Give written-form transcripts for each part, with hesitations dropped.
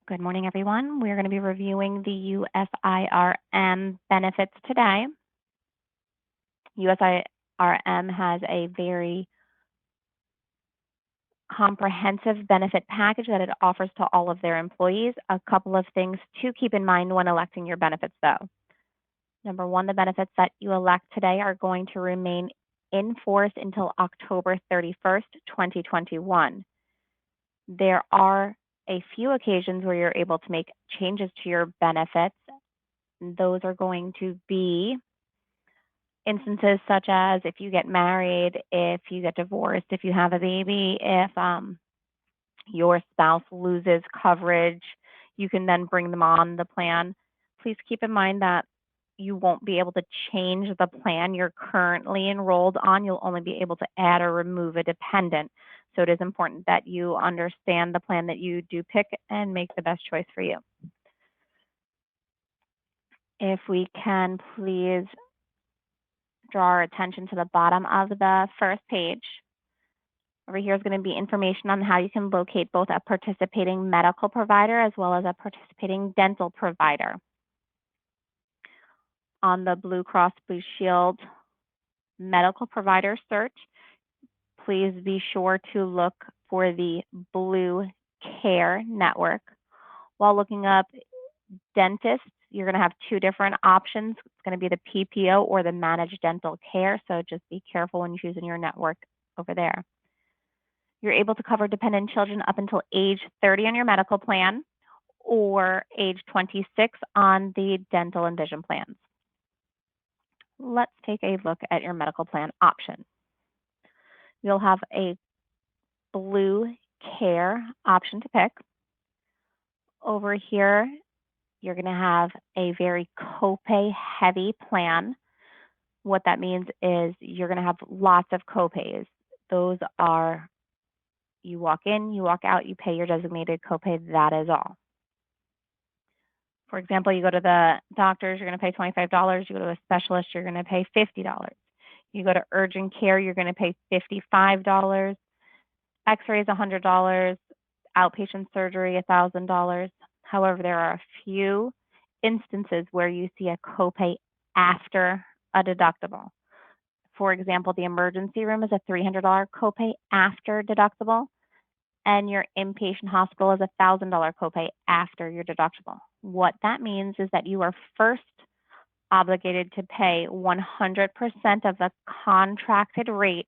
Good morning, everyone. We're going to be reviewing the USIRM benefits today. USIRM has a very comprehensive benefit package that it offers to all of their employees. A couple of things to keep in mind when electing your benefits, though. Number one, the benefits that you elect today are going to remain in force until October 31st, 2021. There are a few occasions where you're able to make changes to your benefits. Those are going to be instances such as if you get married, if you get divorced, if you have a baby, if your spouse loses coverage, you can then bring them on the plan. Please keep in mind that you won't be able to change the plan you're currently enrolled on. You'll only be able to add or remove a dependent. So it is important that you understand the plan that you do pick and make the best choice for you. If we can please draw our attention to the bottom of the first page. Over here is going to be information on how you can locate both a participating medical provider as well as a participating dental provider. On the Blue Cross Blue Shield medical provider search, please be sure to look for the Blue Care Network. While looking up dentists, you're going to have two different options. It's going to be the PPO or the managed dental care, so just be careful when choosing your network over there. You're able to cover dependent children up until age 30 on your medical plan or age 26 on the dental and vision plans. Let's take a look at your medical plan option. You'll have a Blue Care option to pick. Over here, you're going to have a very copay heavy plan. What that means is you're going to have lots of copays. Those are, you walk in, you walk out, you pay your designated copay, that is all. For example, you go to the doctors, you're going to pay $25. You go to a specialist, you're going to pay $50. You go to urgent care, you're going to pay $55. X-rays, $100. Outpatient surgery, $1,000. However, there are a few instances where you see a copay after a deductible. For example, the emergency room is a $300 copay after deductible, and your inpatient hospital is a $1,000 copay after your deductible. What that means is that you are first obligated to pay 100% of the contracted rate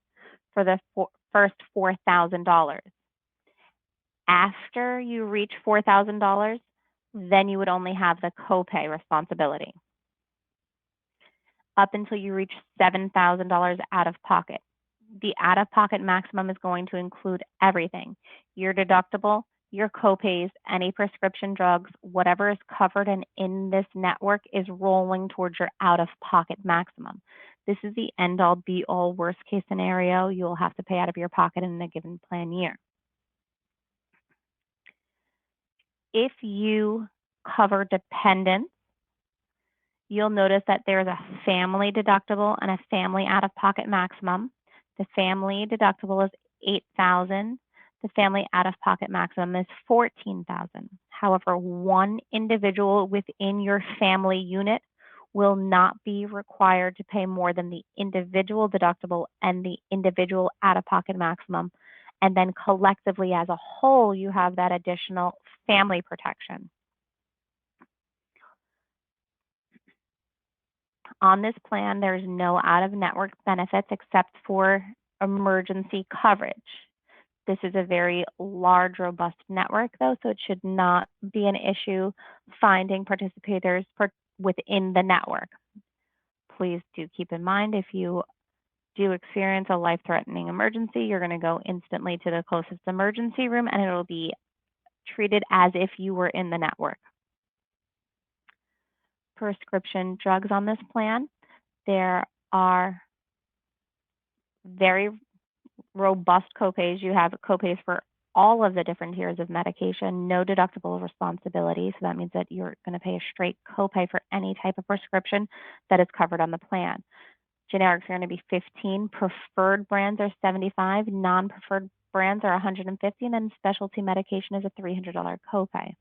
for the first $4,000. After you reach $4,000, then you would only have the copay responsibility up until you reach $7,000 out of pocket. The out-of-pocket maximum is going to include everything: your deductible, your copays, any prescription drugs, whatever is covered and in this network is rolling towards your out-of-pocket maximum. This is the end-all, be-all, worst-case scenario you'll have to pay out of your pocket in a given plan year. If you cover dependents, you'll notice that there's a family deductible and a family out-of-pocket maximum. The family deductible is $8,000. The family out-of-pocket maximum is $14,000. However, one individual within your family unit will not be required to pay more than the individual deductible and the individual out-of-pocket maximum. And then collectively as a whole, you have that additional family protection. On this plan, there's no out-of-network benefits except for emergency coverage. This is a very large, robust network, though, so it should not be an issue finding participators within the network. Please do keep in mind, if you do experience a life-threatening emergency, you're going to go instantly to the closest emergency room, and it'll be treated as if you were in the network. Prescription drugs on this plan, there are very robust copays. You have copays for all of the different tiers of medication, no deductible responsibility. So that means that you're going to pay a straight copay for any type of prescription that is covered on the plan. Generics are going to be $15, preferred brands are $75, non-preferred brands are $150, and then specialty medication is a $300 copay.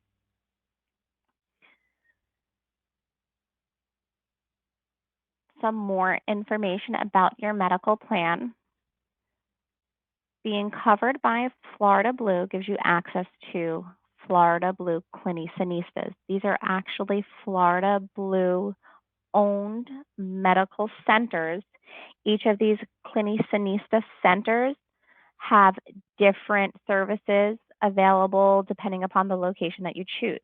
some more information about your medical plan. Being covered by Florida Blue gives you access to Florida Blue clinicianistas. These are actually Florida Blue owned medical centers. Each of these clinicianista centers have different services available depending upon the location that you choose.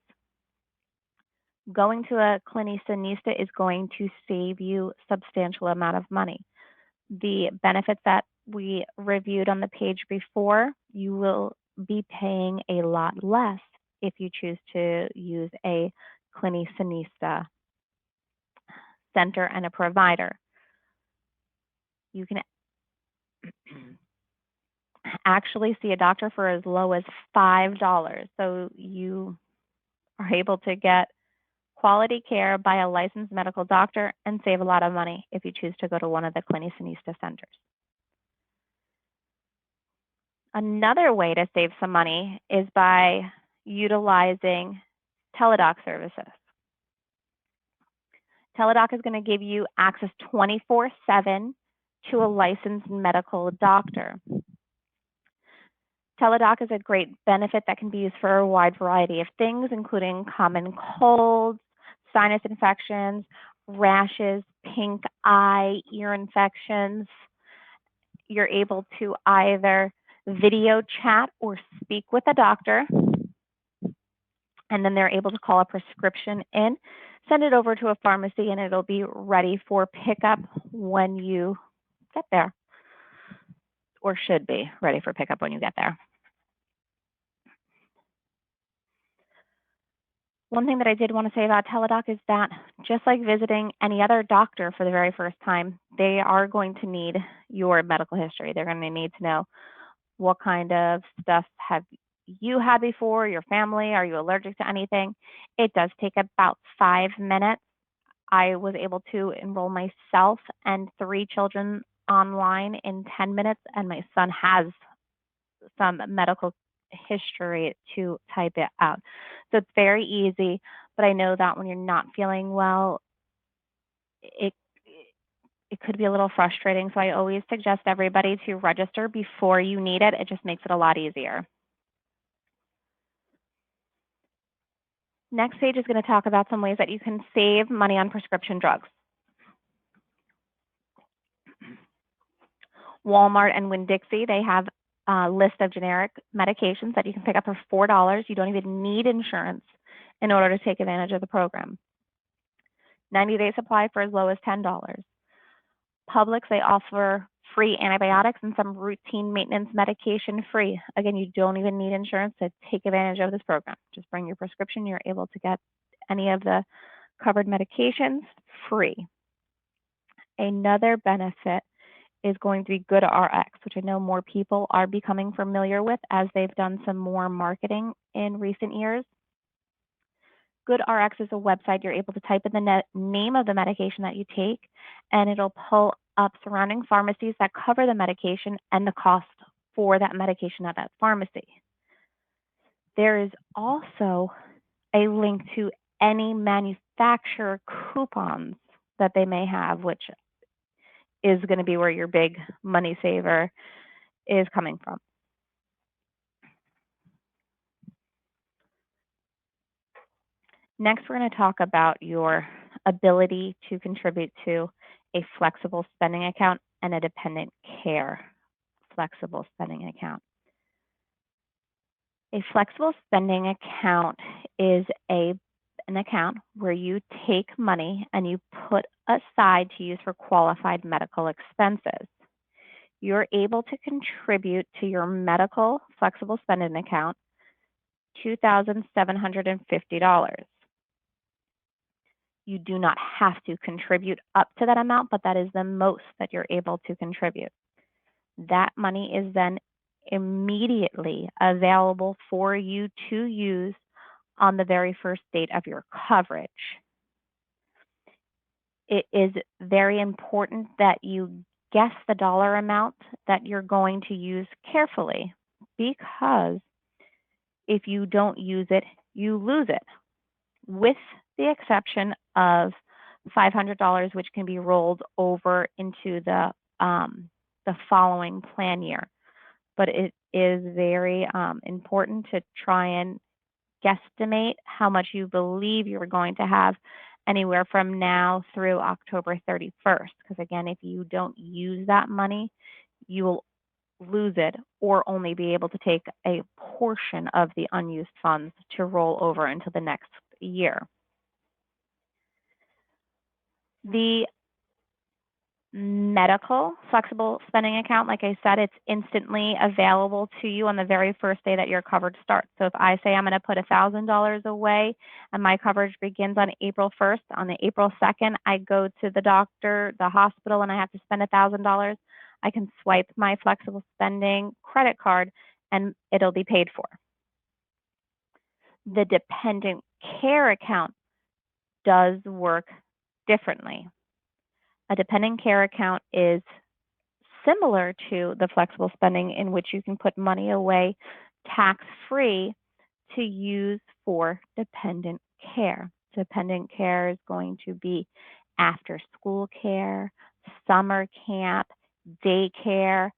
Going to a clinicianista is going to save you a substantial amount of money. The benefits that we reviewed on the page before, you will be paying a lot less if you choose to use a clinicianista center and a provider. You can actually see a doctor for as low as $5. So you are able to get quality care by a licensed medical doctor and save a lot of money if you choose to go to one of the clinicianista centers. Another way to save some money is by utilizing teledoc services. Teledoc is going to give you access 24/7 to a licensed medical doctor. Teledoc is a great benefit that can be used for a wide variety of things, including common colds, sinus infections, rashes, pink eye, ear infections. You're able to either video chat or speak with a doctor, and then they're able to call a prescription in, send it over to a pharmacy, and it'll be ready for pickup when you get there, or should be ready for pickup when you get there. One thing that I did want to say about Teledoc is that just like visiting any other doctor for the very first time, they are going to need your medical history. They're going to need to know what kind of stuff have you had before, your family, are you allergic to anything? It does take about 5 minutes. I was able to enroll myself and 3 children online in 10 minutes, and my son has some medical history to type it out. So it's very easy, but I know that when you're not feeling well, it could be a little frustrating. So I always suggest everybody to register before you need it. It just makes it a lot easier. Next page is going to talk about some ways that you can save money on prescription drugs. Walmart and Winn-Dixie, they have a list of generic medications that you can pick up for $4. You don't even need insurance in order to take advantage of the program. 90-day supply for as low as $10. Publix, they offer free antibiotics and some routine maintenance medication free. Again, you don't even need insurance to take advantage of this program. Just bring your prescription. You're able to get any of the covered medications free. Another benefit is going to be GoodRx, which I know more people are becoming familiar with as they've done some more marketing in recent years. GoodRx is a website. You're able to type in the name of the medication that you take, and it'll pull up surrounding pharmacies that cover the medication and the cost for that medication at that pharmacy. There is also a link to any manufacturer coupons that they may have, which is going to be where your big money saver is coming from. Next, we're going to talk about your ability to contribute to a flexible spending account and a dependent care flexible spending account. A flexible spending account is an account where you take money and you put aside to use for qualified medical expenses. You're able to contribute to your medical flexible spending account $2,750. You do not have to contribute up to that amount, but that is the most that you're able to contribute. That money is then immediately available for you to use on the very first date of your coverage. It is very important that you guess the dollar amount that you're going to use carefully, because if you don't use it, you lose it, with the exception of $500, which can be rolled over into the following plan year. But it is very important to try and guesstimate how much you believe you're going to have anywhere from now through October 31st. Because again, if you don't use that money, you will lose it or only be able to take a portion of the unused funds to roll over into the next year. The medical flexible spending account, like I said, it's instantly available to you on the very first day that your coverage starts. So if I say I'm going to put $1,000 away and my coverage begins on April 1st, on the April 2nd, I go to the doctor, the hospital, and I have to spend $1,000, I can swipe my flexible spending credit card and it'll be paid for. The dependent care account does work differently. A dependent care account is similar to the flexible spending in which you can put money away tax-free to use for dependent care. Dependent care is going to be after school care, summer camp, daycare,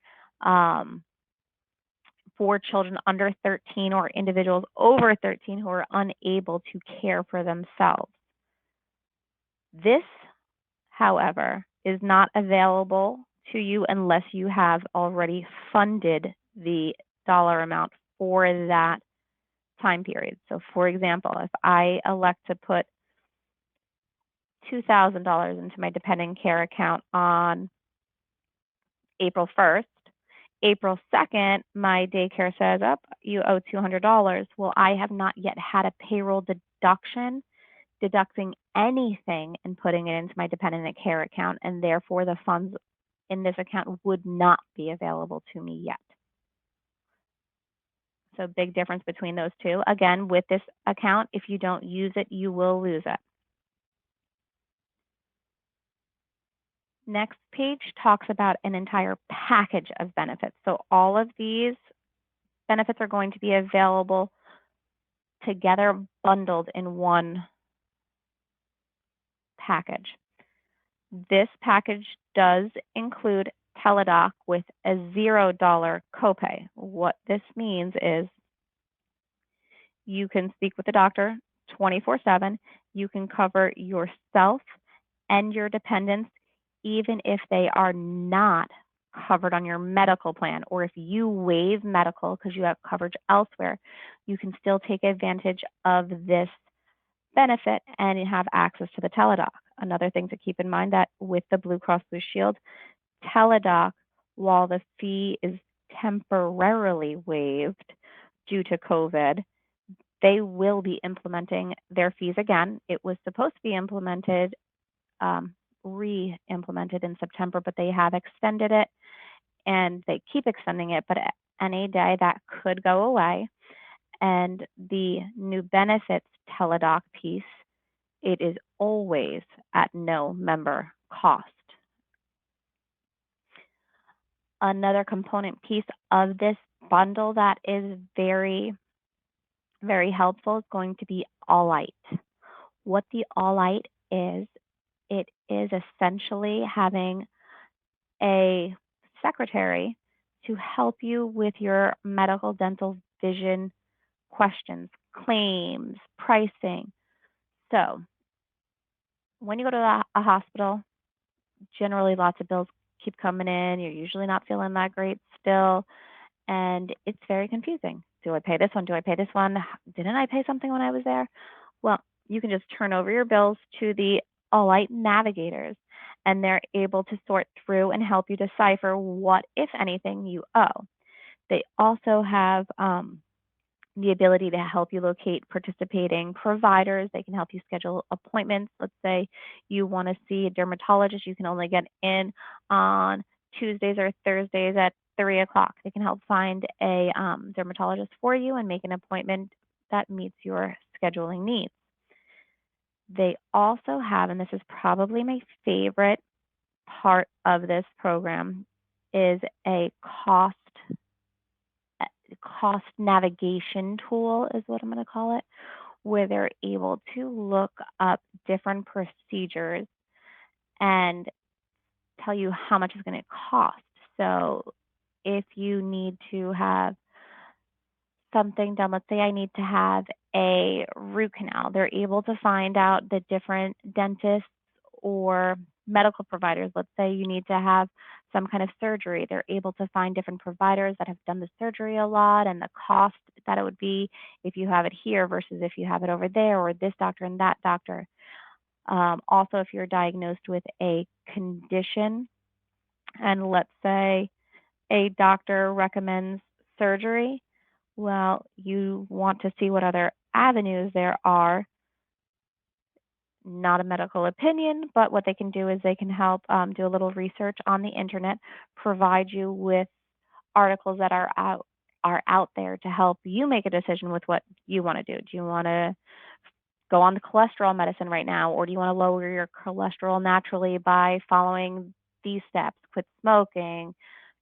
for children under 13 or individuals over 13 who are unable to care for themselves. This, however, is not available to you unless you have already funded the dollar amount for that time period. So for example, if I elect to put $2,000 into my dependent care account on April 1st, April 2nd, my daycare says, "Up, you owe $200." Well, I have not yet had a payroll deduction deducting anything and putting it into my dependent care account, and therefore the funds in this account would not be available to me yet. So big difference between those two. Again, with this account, if you don't use it, you will lose it. Next page talks about an entire package of benefits. So all of these benefits are going to be available together, bundled in one package. This package does include Teladoc with a $0 copay. What this means is you can speak with the doctor 24/7. You can cover yourself and your dependents, even if they are not covered on your medical plan, or if you waive medical because you have coverage elsewhere, you can still take advantage of this benefit and have access to the Teladoc. Another thing to keep in mind that with the Blue Cross Blue Shield, Teladoc, while the fee is temporarily waived due to COVID, they will be implementing their fees again. It was supposed to be implemented, re-implemented in September, but they have extended it and they keep extending it, but any day that could go away. And the new benefits Teladoc piece, it is always at no member cost. Another component piece of this bundle that is very, very helpful is going to be All-Lite. What the All-Lite is, it is essentially having a secretary to help you with your medical, dental, vision questions, claims, pricing. So when you go to a hospital, generally lots of bills keep coming in. You're usually not feeling that great still, and it's very confusing. Do I pay this one? Do I pay this one? Didn't I pay something when I was there? Well, you can just turn over your bills to the All-Lite navigators, and they're able to sort through and help you decipher what, if anything, you owe. They also have the ability to help you locate participating providers. They can help you schedule appointments. Let's say you want to see a dermatologist. You can only get in on Tuesdays or Thursdays at 3 o'clock. They can help find a dermatologist for you and make an appointment that meets your scheduling needs. They also have, and this is probably my favorite part of this program, is a cost navigation tool is what I'm going to call it, where they're able to look up different procedures and tell you how much it's going to cost. So if you need to have something done, let's say I need to have a root canal, they're able to find out the different dentists or medical providers. Let's say you need to have some kind of surgery. They're able to find different providers that have done the surgery a lot and the cost that it would be if you have it here versus if you have it over there, or this doctor and that doctor. Also, if you're diagnosed with a condition and let's say a doctor recommends surgery, well, you want to see what other avenues there are. Not a medical opinion, but what they can do is they can help do a little research on the internet, provide you with articles that are out there to help you make a decision with what you want to do. Do you want to go on the cholesterol medicine right now, or do you want to lower your cholesterol naturally by following these steps? Quit smoking,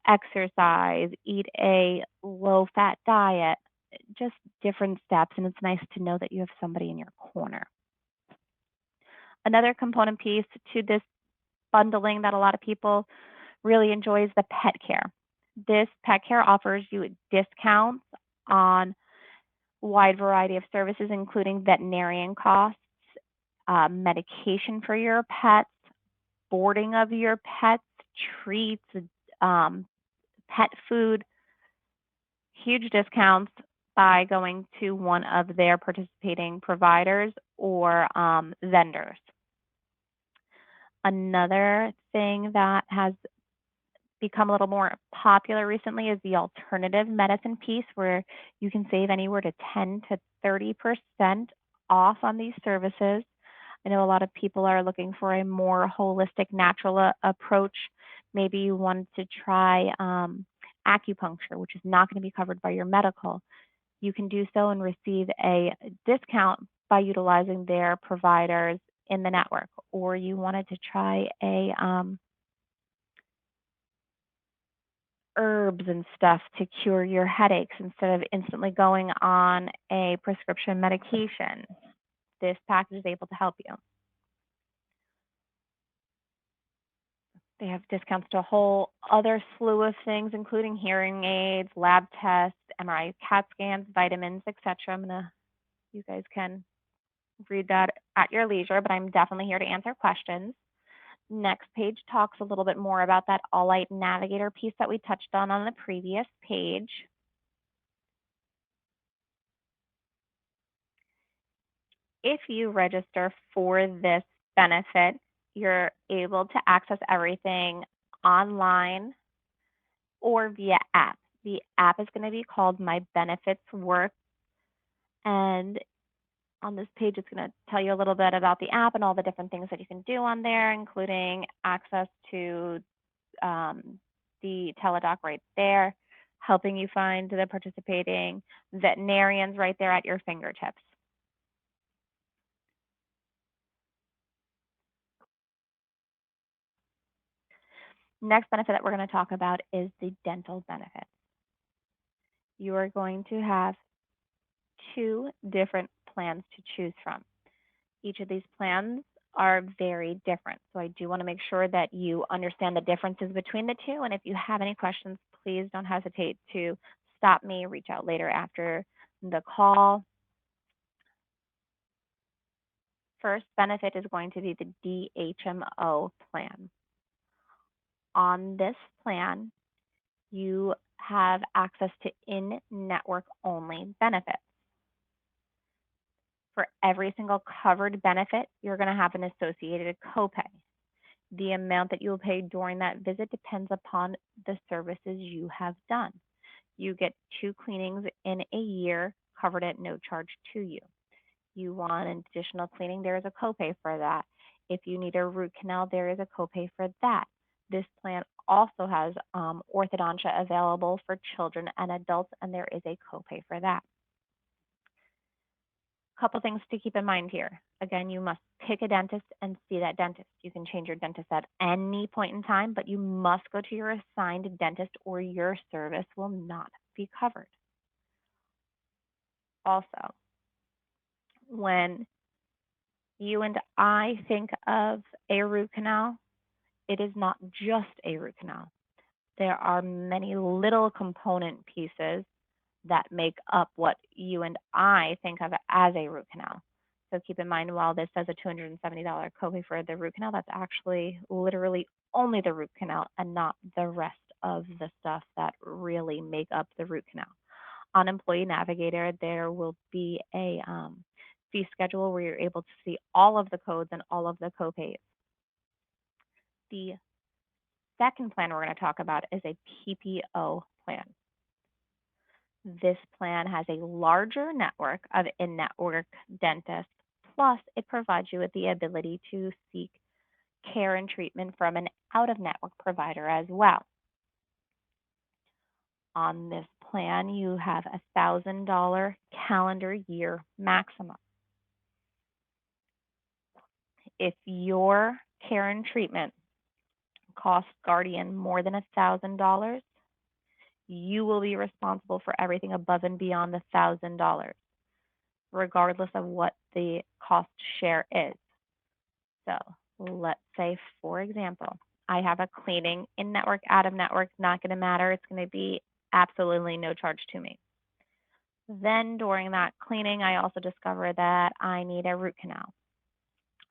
exercise, eat a low fat diet, just different steps. And it's nice to know that you have somebody in your corner. Another component piece to this bundling that a lot of people really enjoy is the pet care. This pet care offers you discounts on a wide variety of services, including veterinarian costs, medication for your pets, boarding of your pets, treats, um, pet food, huge discounts by going to one of their participating providers or vendors. Another thing that has become a little more popular recently is the alternative medicine piece, where you can save anywhere to 10 to 30% off on these services. I know a lot of people are looking for a more holistic, natural approach. Maybe you want to try acupuncture, which is not going to be covered by your medical. You can do so and receive a discount by utilizing their providers in the network. Or you wanted to try a herbs and stuff to cure your headaches instead of instantly going on a prescription medication. This package is able to help you. They have discounts to a whole other slew of things, including hearing aids, lab tests, MRI, CAT scans, vitamins, etc. You guys can read that at your leisure, but I'm definitely here to answer questions. Next page talks a little bit more about that All-Light Navigator piece that we touched on the previous page. If you register for this benefit, you're able to access everything online or via app. The app is going to be called My Benefits Work, and on this page, it's going to tell you a little bit about the app and all the different things that you can do on there, including access to the teledoc right there, helping you find the participating veterinarians right there at your fingertips. Next benefit that we're going to talk about is the dental benefit. You are going to have two different plans to choose from. Each of these plans are very different. So I do want to make sure that you understand the differences between the two. And if you have any questions, please don't hesitate to stop me, reach out later after the call. First benefit is going to be the DHMO plan. On this plan, you have access to in-network only benefits. For every single covered benefit, you're going to have an associated copay. The amount that you will pay during that visit depends upon the services you have done. You get 2 cleanings in a year covered at no charge to you. You want an additional cleaning, there is a copay for that. If you need a root canal, there is a copay for that. This plan also has orthodontia available for children and adults, and there is a copay for that. Couple things to keep in mind here. Again, you must pick a dentist and see that dentist. You can change your dentist at any point in time, but you must go to your assigned dentist or your service will not be covered. Also, When you and I think of a root canal, it is not just a root canal. There are many little component pieces that make up what you and I think of as a root canal. So keep in mind, while this says a $270 copay for the root canal, that's actually literally only the root canal and not the rest of the stuff that really make up the root canal. On Employee Navigator, there will be a fee schedule where you're able to see all of the codes and all of the copays. The second plan we're going to talk about is a PPO plan. This plan has a larger network of in-network dentists, plus it provides you with the ability to seek care and treatment from an out-of-network provider as well. On this plan, you have a $1,000 calendar year maximum. If your care and treatment costs Guardian more than $1,000, you will be responsible for everything above and beyond the $1,000, regardless of what the cost share is. So let's say, for example, I have a cleaning in network, out of network, not going to matter. It's going to be absolutely no charge to me. Then during that cleaning, I also discover that I need a root canal.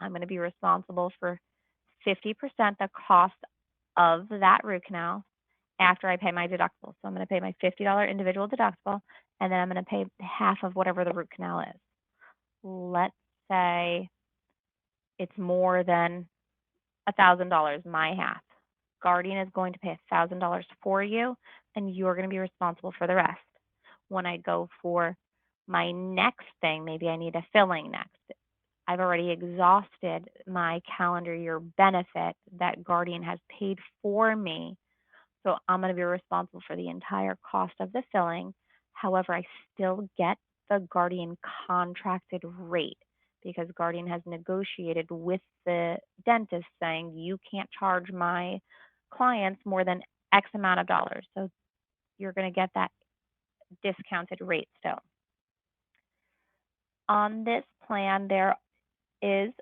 I'm going to be responsible for 50% the cost of that root canal after I pay my deductible. So I'm going to pay my $50 individual deductible, and then I'm going to pay half of whatever the root canal is. Let's say it's more than $1,000, my half. Guardian is going to pay $1,000 for you, and you're going to be responsible for the rest. When I go for my next thing, maybe I need a filling next. I've already exhausted my calendar year benefit that Guardian has paid for me. So I'm going to be responsible for the entire cost of the filling. However, I still get the Guardian contracted rate because Guardian has negotiated with the dentist saying you can't charge my clients more than X amount of dollars. So you're going to get that discounted rate still. On this plan, there is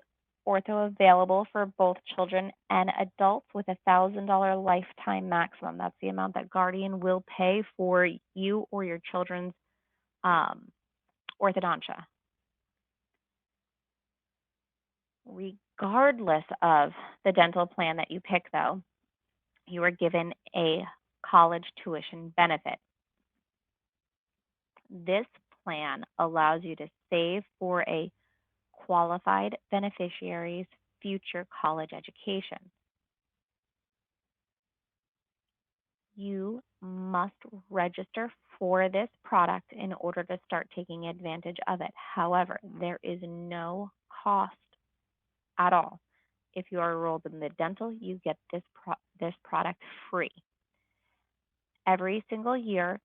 ortho available for both children and adults with a $1,000 lifetime maximum. That's the amount that Guardian will pay for you or your children's orthodontia. Regardless of the dental plan that you pick, though, you are given a college tuition benefit. This plan allows you to save for a qualified beneficiary's future college education. You must register for this product in order to start taking advantage of it. However, there is no cost at all. If you are enrolled in the dental, you get this product free. Every single year,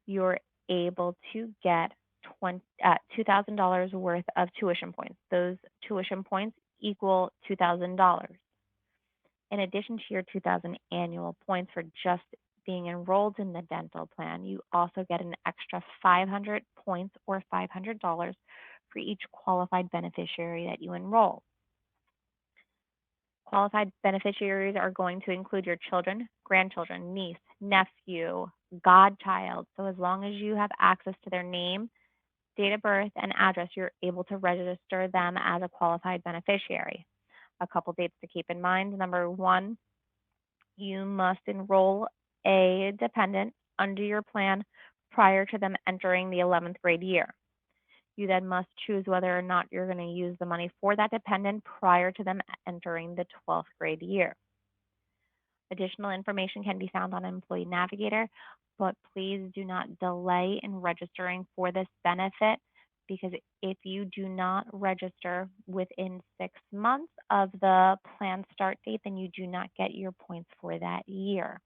you're able to get $2,000 worth of tuition points. Those tuition points equal $2,000. In addition to your 2,000 annual points for just being enrolled in the dental plan, you also get an extra 500 points or $500 for each qualified beneficiary that you enroll. Qualified beneficiaries are going to include your children, grandchildren, niece, nephew, godchild. So as long as you have access to their name, date of birth, and address, you're able to register them as a qualified beneficiary. A couple dates to keep in mind. Number one, you must enroll a dependent under your plan prior to them entering the 11th grade year. You then must choose whether or not you're going to use the money for that dependent prior to them entering the 12th grade year. Additional information can be found on Employee Navigator, but please do not delay in registering for this benefit because if you do not register within 6 months of the plan start date, then you do not get your points for that year.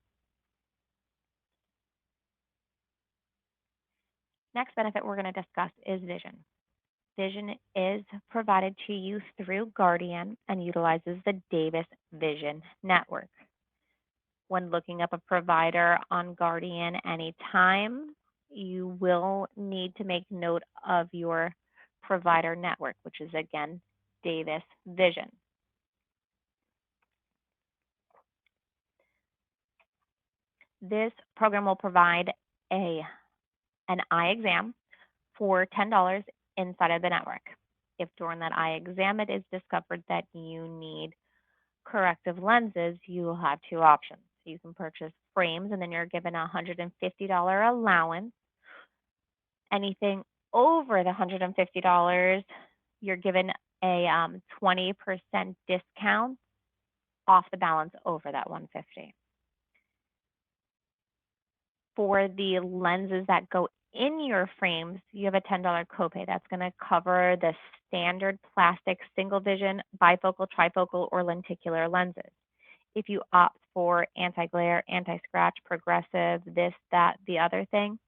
Next benefit we're going to discuss is vision. Vision is provided to you through Guardian and utilizes the Davis Vision Network. When looking up a provider on Guardian anytime, you will need to make note of your Provider Network, which is again Davis Vision. This program will provide an eye exam for $10 inside of the network. If during that eye exam it is discovered that you need corrective lenses, you will have two options. You can purchase frames, and then you're given a $150 allowance. Anything over the $150, you're given a 20% discount off the balance over that 150. For the lenses that go in your frames, you have a $10 copay. That's going to cover the standard plastic single vision, bifocal, trifocal, or lenticular lenses. If you opt for anti-glare, anti-scratch, progressive, this, that, the other thing,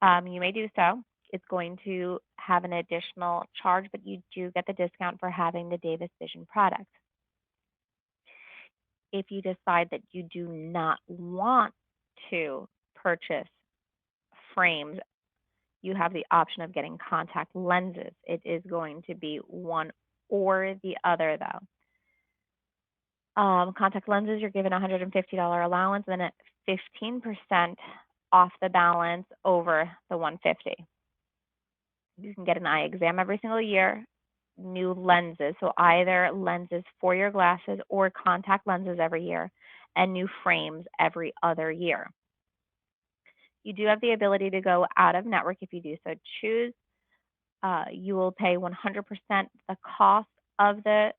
you may do so. It's going to have an additional charge, but you do get the discount for having the Davis Vision product. If you decide that you do not want to purchase frames, you have the option of getting contact lenses. It is going to be one or the other, though. Contact lenses, you're given a $150 allowance and then at 15% off the balance over the 150. You can get an eye exam every single year, new lenses, so either lenses for your glasses or contact lenses every year, and new frames every other year. You do have the ability to go out of network if you do so choose. You will pay 100% the cost of the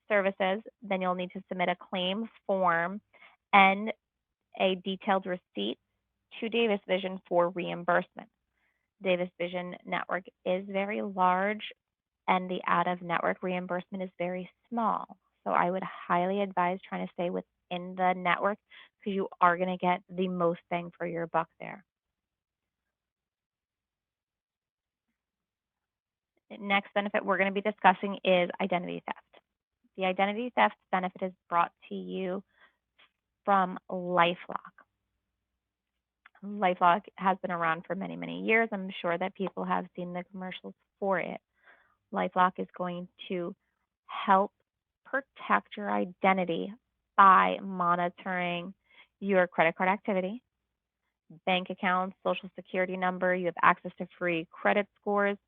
services. Then you'll need to submit a claim form and a detailed receipt to Davis Vision for reimbursement. Davis Vision Network is very large and the out-of-network reimbursement is very small. So I would highly advise trying to stay within the network because you are going to get the most bang for your buck there. The next benefit we're going to be discussing is identity theft. The identity theft benefit is brought to you from LifeLock. LifeLock has been around for many, many years. I'm sure that people have seen the commercials for it. LifeLock is going to help protect your identity by monitoring your credit card activity, bank accounts, social security number. You have access to free credit scores.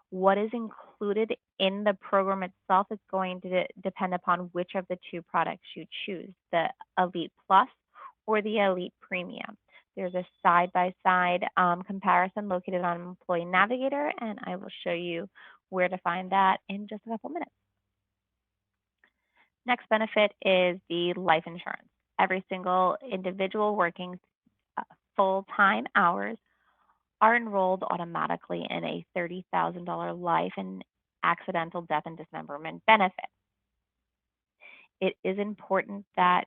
What is included in the program itself is going to depend upon which of the two products you choose, the Elite Plus or the Elite Premium. There's a side-by-side comparison located on Employee Navigator, and I will show you where to find that in just a couple minutes. Next benefit is the life insurance. Every single individual working full-time hours are enrolled automatically in a $30,000 life and accidental death and dismemberment benefit. It is important that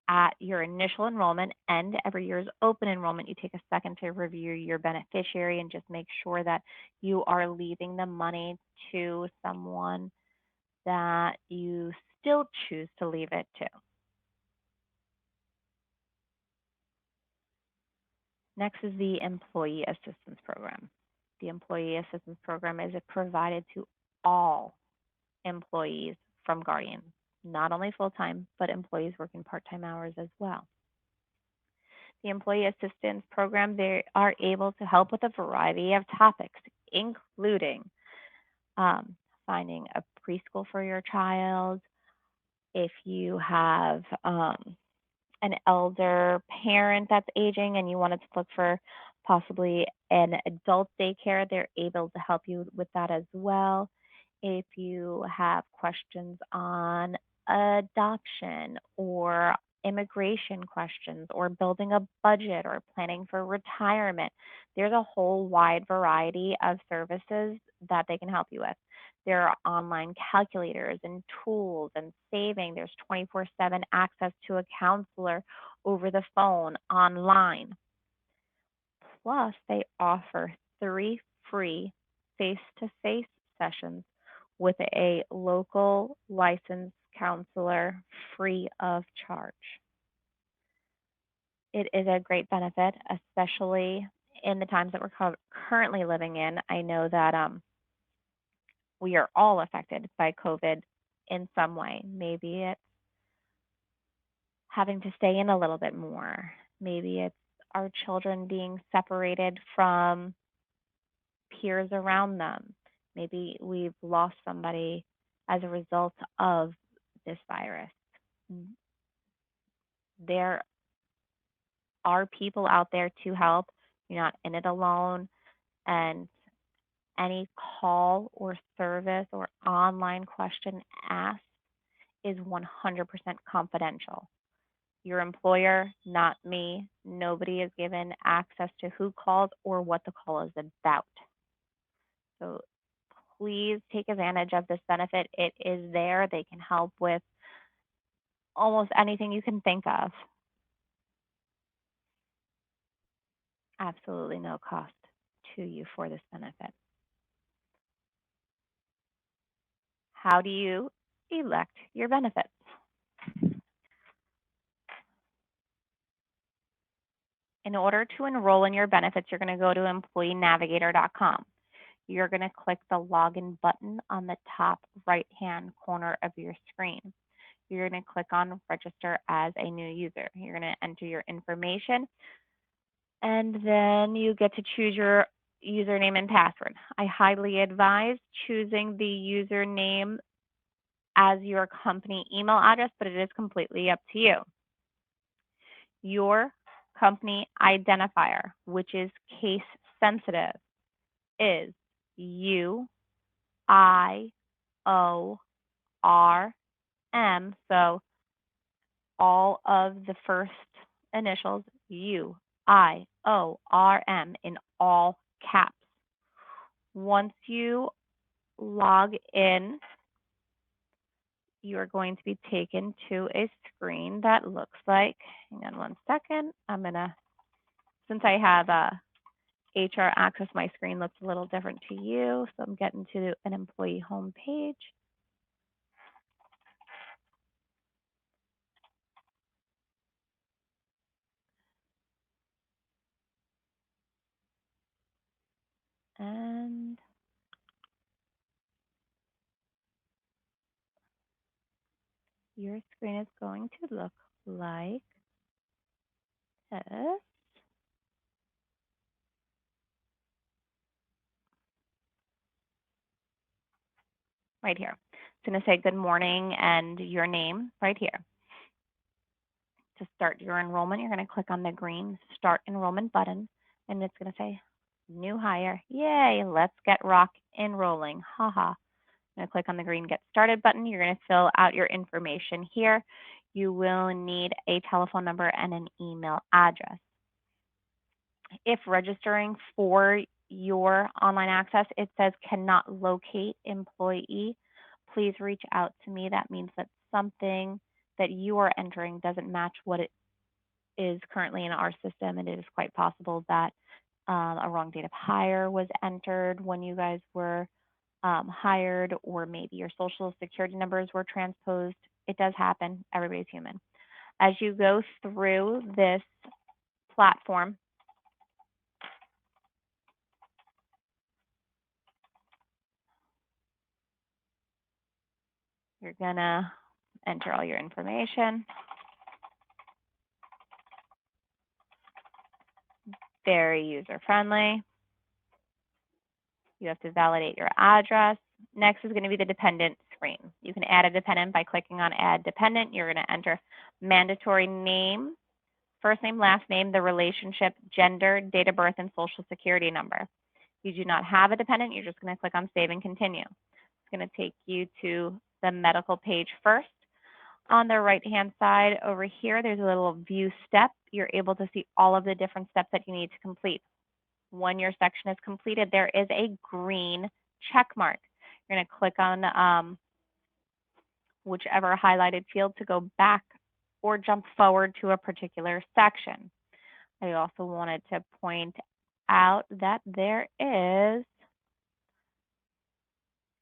at your initial enrollment and every year's open enrollment, you take a second to review your beneficiary and just make sure that you are leaving the money to someone that you still choose to leave it to. Next is the Employee Assistance Program. The Employee Assistance Program is provided to all employees from Guardian, not only full-time, but employees working part-time hours as well. The Employee Assistance Program, they are able to help with a variety of topics, including finding a preschool for your child, if you have an elder parent that's aging and you wanted to look for possibly an adult daycare, they're able to help you with that as well. If you have questions on adoption or immigration questions or building a budget or planning for retirement, there's a whole wide variety of services that they can help you with. There are online calculators and tools and saving. There's 24/7 access to a counselor over the phone, online. Plus, they offer 3 free face-to-face sessions with a local licensed counselor free of charge. It is a great benefit, especially in the times that we're currently living in. I know that We are all affected by COVID in some way. Maybe it's having to stay in a little bit more. Maybe it's our children being separated from peers around them. Maybe we've lost somebody as a result of this virus. There are people out there to help. You're not in it alone. And any call or service or online question asked is 100% confidential. Your employer, not me. Nobody is given access to who called or what the call is about. So please take advantage of this benefit. It is there. They can help with almost anything you can think of. Absolutely no cost to you for this benefit. How do you elect your benefits? In order to enroll in your benefits, you're going to go to employeenavigator.com. You're going to click the login button on the top right-hand corner of your screen. You're going to click on register as a new user. You're going to enter your information, and then you get to choose your username and password. I highly advise choosing the username as your company email address, but it is completely up to you. Your company identifier, which is case sensitive, is UIORM. So all of the first initials, UIORM, in all caps. Once you log in, you're going to be taken to a screen that looks like, hang on one second, since I have HR access, my screen looks a little different to you, so I'm getting to an employee home page. And your screen is going to look like this. Right here. It's going to say good morning and your name right here. To start your enrollment, you're going to click on the green Start Enrollment button, and it's going to say New Hire. Yay, let's get rock enrolling. Haha. I'm going to click on the green Get Started button. You're going to fill out your information here. You will need a telephone number and an email address. If registering for your online access, it says cannot locate employee, please reach out to me. That means that something that you are entering doesn't match what it is currently in our system, and it is quite possible that a wrong date of hire was entered when you guys were hired, or maybe your social security numbers were transposed. It does happen. Everybody's human. As you go through this platform, you're going to enter all your information. Very user-friendly. You have to validate your address. Next is going to be the dependent screen. You can add a dependent by clicking on Add Dependent. You're going to enter mandatory name, first name, last name, the relationship, gender, date of birth, and social security number. If you do not have a dependent, you're just going to click on Save and Continue. It's going to take you to the medical page first. On the right-hand side over here, there's a little view step. You're able to see all of the different steps that you need to complete. When your section is completed, there is a green check mark. You're going to click on whichever highlighted field to go back or jump forward to a particular section. I also wanted to point out that there is,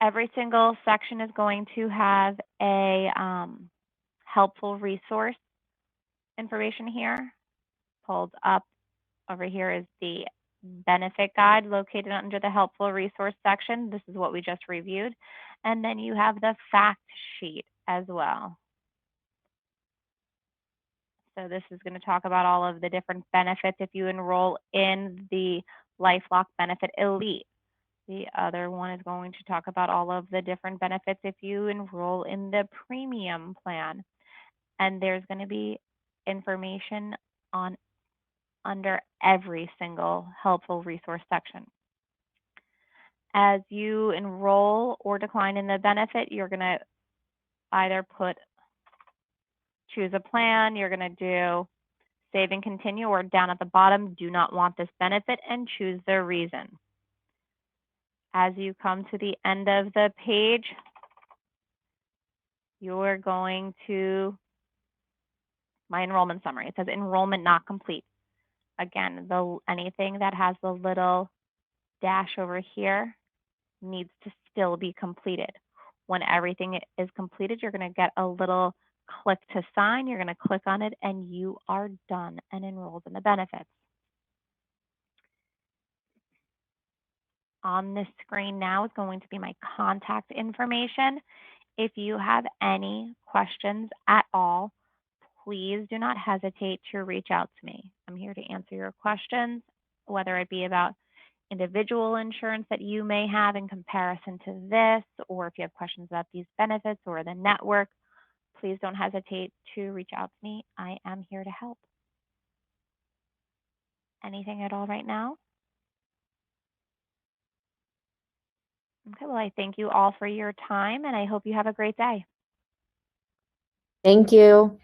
every single section is going to have a helpful resource information here. Pulled up over here is the benefit guide located under the helpful resource section. This is what we just reviewed. And then you have the fact sheet as well. So this is going to talk about all of the different benefits if you enroll in the LifeLock Benefit Elite. The other one is going to talk about all of the different benefits if you enroll in the premium plan. And there's going to be information on under every single helpful resource section. As you enroll or decline in the benefit, you're going to either choose a plan, you're going to do save and continue, or down at the bottom, do not want this benefit, and choose the reason. As you come to the end of the page, you're going to my enrollment summary. It says enrollment not complete. Again, anything that has the little dash over here needs to still be completed. When everything is completed, you're going to get a little click to sign. You're going to click on it, and you are done and enrolled in the benefits. On this screen now is going to be my contact information. If you have any questions at all, please do not hesitate to reach out to me. I'm here to answer your questions, whether it be about individual insurance that you may have in comparison to this, or if you have questions about these benefits or the network, please don't hesitate to reach out to me. I am here to help. Anything at all right now? Okay, well, I thank you all for your time, and I hope you have a great day. Thank you.